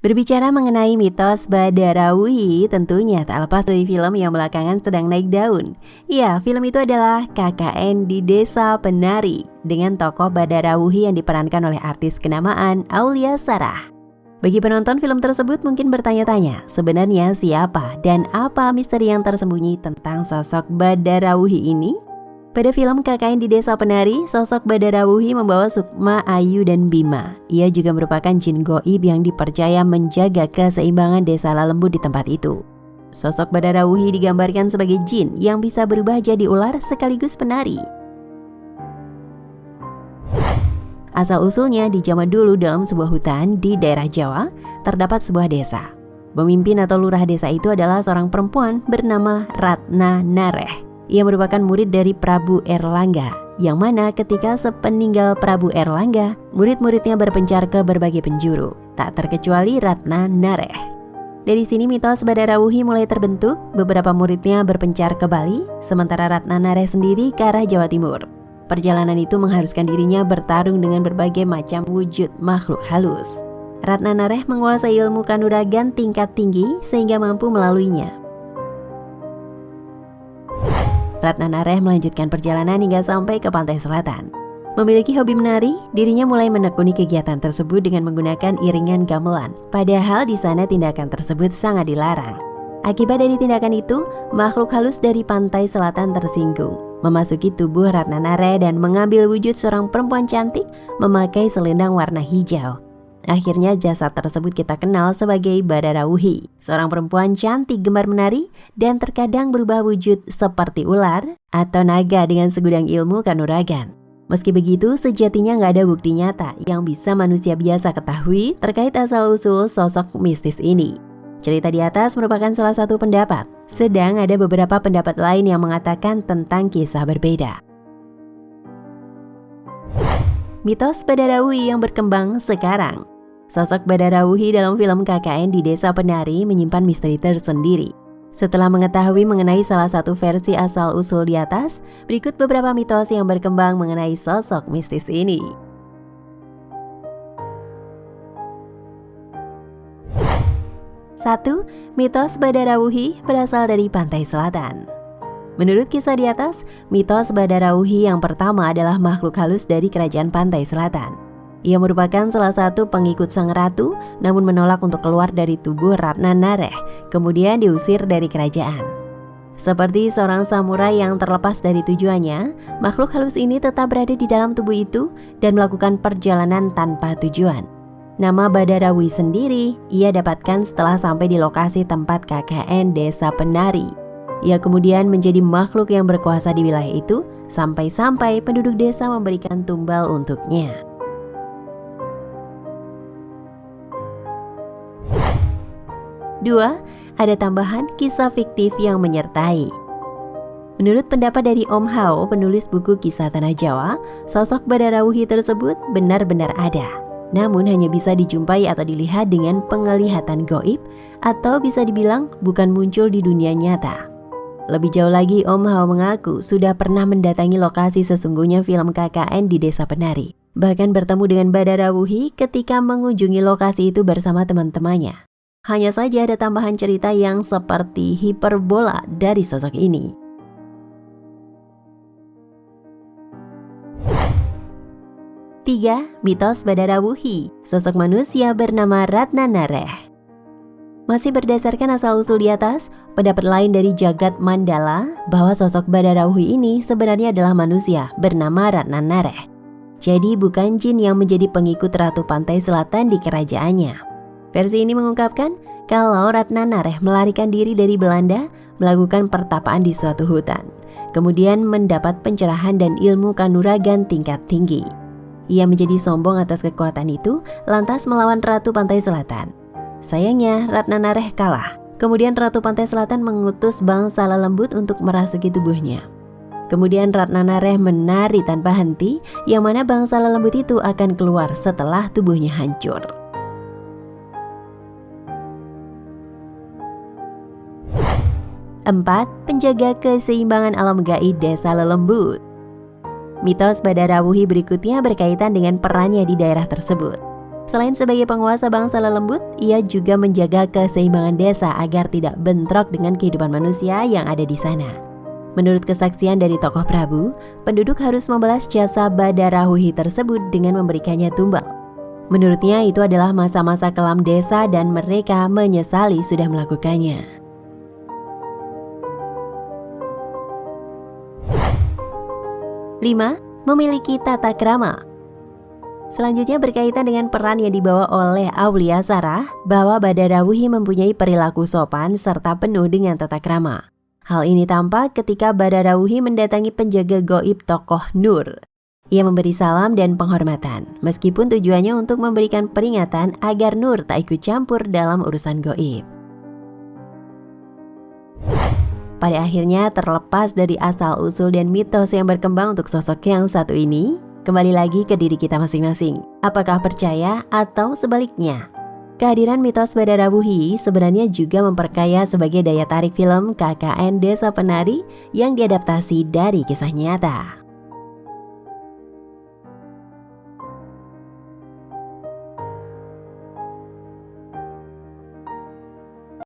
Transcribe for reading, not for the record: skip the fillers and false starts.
Berbicara mengenai mitos Badarawuhi, tentunya tak lepas dari film yang belakangan sedang naik daun. Ya, film itu adalah KKN di Desa Penari dengan tokoh Badarawuhi yang diperankan oleh artis kenamaan Aulia Sarah. Bagi penonton film tersebut mungkin bertanya-tanya, sebenarnya siapa dan apa misteri yang tersembunyi tentang sosok Badarawuhi ini? Pada film KKN di Desa Penari, sosok Badarawuhi membawa Sukma, Ayu, dan Bima. Ia juga merupakan jin goib yang dipercaya menjaga keseimbangan desa Lalembut di tempat itu. Sosok Badarawuhi digambarkan sebagai jin yang bisa berubah jadi ular sekaligus penari. Asal-usulnya di zaman dulu dalam sebuah hutan di daerah Jawa, terdapat sebuah desa. Pemimpin atau lurah desa itu adalah seorang perempuan bernama Ratna Nareh. Ia merupakan murid dari Prabu Erlangga, yang mana ketika sepeninggal Prabu Erlangga, murid-muridnya berpencar ke berbagai penjuru, tak terkecuali Ratna Nareh. Dari sini mitos Badarawuhi mulai terbentuk, beberapa muridnya berpencar ke Bali, sementara Ratna Nareh sendiri ke arah Jawa Timur. Perjalanan itu mengharuskan dirinya bertarung dengan berbagai macam wujud makhluk halus. Ratna Nareh menguasai ilmu kanuragan tingkat tinggi sehingga mampu melaluinya. Ratna Nareh melanjutkan perjalanan hingga sampai ke pantai selatan. Memiliki hobi menari, dirinya mulai menekuni kegiatan tersebut dengan menggunakan iringan gamelan. Padahal di sana tindakan tersebut sangat dilarang. Akibat dari tindakan itu, makhluk halus dari pantai selatan tersinggung, memasuki tubuh Ratna Nareh dan mengambil wujud seorang perempuan cantik memakai selendang warna hijau. Akhirnya jasad tersebut kita kenal sebagai Badarawuhi, seorang perempuan cantik gemar menari dan terkadang berubah wujud seperti ular atau naga dengan segudang ilmu kanuragan. Meski begitu, sejatinya nggak ada bukti nyata yang bisa manusia biasa ketahui terkait asal-usul sosok mistis ini. Cerita di atas merupakan salah satu pendapat, sedang ada beberapa pendapat lain yang mengatakan tentang kisah berbeda. Mitos Badarawuhi yang berkembang sekarang. Sosok Badarawuhi dalam film KKN di Desa Penari menyimpan misteri tersendiri. Setelah mengetahui mengenai salah satu versi asal-usul di atas, berikut beberapa mitos yang berkembang mengenai sosok mistis ini. 1. Mitos Badarawuhi berasal dari pantai selatan. Menurut kisah di atas, mitos Badarawuhi yang pertama adalah makhluk halus dari kerajaan pantai selatan. Ia merupakan salah satu pengikut sang ratu, namun menolak untuk keluar dari tubuh Ratna Nareh, kemudian diusir dari kerajaan. Seperti seorang samurai yang terlepas dari tujuannya, makhluk halus ini tetap berada di dalam tubuh itu dan melakukan perjalanan tanpa tujuan. Nama Badarawuhi sendiri ia dapatkan setelah sampai di lokasi tempat KKN Desa Penari. Ia kemudian menjadi makhluk yang berkuasa di wilayah itu sampai-sampai penduduk desa memberikan tumbal untuknya. 2. Ada tambahan kisah fiktif yang menyertai. Menurut pendapat dari Om Hao, penulis buku Kisah Tanah Jawa, sosok Badarawuhi tersebut benar-benar ada. Namun hanya bisa dijumpai atau dilihat dengan penglihatan goib, atau bisa dibilang bukan muncul di dunia nyata. Lebih jauh lagi, Om Hao mengaku sudah pernah mendatangi lokasi sesungguhnya film KKN di Desa Penari. Bahkan bertemu dengan Badarawuhi ketika mengunjungi lokasi itu bersama teman-temannya. Hanya saja ada tambahan cerita yang seperti hiperbola dari sosok ini. 3. Mitos Badarawuhi, sosok manusia bernama Ratna Nareh. Masih berdasarkan asal-usul di atas, pendapat lain dari Jagat Mandala bahwa sosok Badarawuhi ini sebenarnya adalah manusia bernama Ratna Nareh. Jadi bukan jin yang menjadi pengikut Ratu Pantai Selatan di kerajaannya. Versi ini mengungkapkan kalau Ratna Nareh melarikan diri dari Belanda, melakukan pertapaan di suatu hutan, kemudian mendapat pencerahan dan ilmu kanuragan tingkat tinggi. Ia menjadi sombong atas kekuatan itu, lantas melawan Ratu Pantai Selatan. Sayangnya Ratna Nareh kalah. Kemudian Ratu Pantai Selatan mengutus bangsa Lalembut untuk merasuki tubuhnya. Kemudian Ratna Nareh menari tanpa henti, yang mana bangsa Lalembut itu akan keluar setelah tubuhnya hancur. 4. Penjaga keseimbangan alam gaib Desa Lalembut. Mitos Badarawuhi berikutnya berkaitan dengan perannya di daerah tersebut. Selain sebagai penguasa bangsa lelembut, ia juga menjaga keseimbangan desa agar tidak bentrok dengan kehidupan manusia yang ada di sana. Menurut kesaksian dari tokoh Prabu, penduduk harus membalas jasa Badarahuhi tersebut dengan memberikannya tumbal. Menurutnya itu adalah masa-masa kelam desa dan mereka menyesali sudah melakukannya. 5. Memiliki tata krama. Selanjutnya berkaitan dengan peran yang dibawa oleh Aulia Sarah bahwa Badarahuhi mempunyai perilaku sopan serta penuh dengan tata krama. Hal ini tampak ketika Badarahuhi mendatangi penjaga gaib tokoh Nur. Ia memberi salam dan penghormatan, meskipun tujuannya untuk memberikan peringatan agar Nur tak ikut campur dalam urusan gaib. Pada akhirnya, terlepas dari asal-usul dan mitos yang berkembang untuk sosok yang satu ini, kembali lagi ke diri kita masing-masing. Apakah percaya atau sebaliknya? Kehadiran mitos Badarahuhi sebenarnya juga memperkaya sebagai daya tarik film KKN Desa Penari yang diadaptasi dari kisah nyata.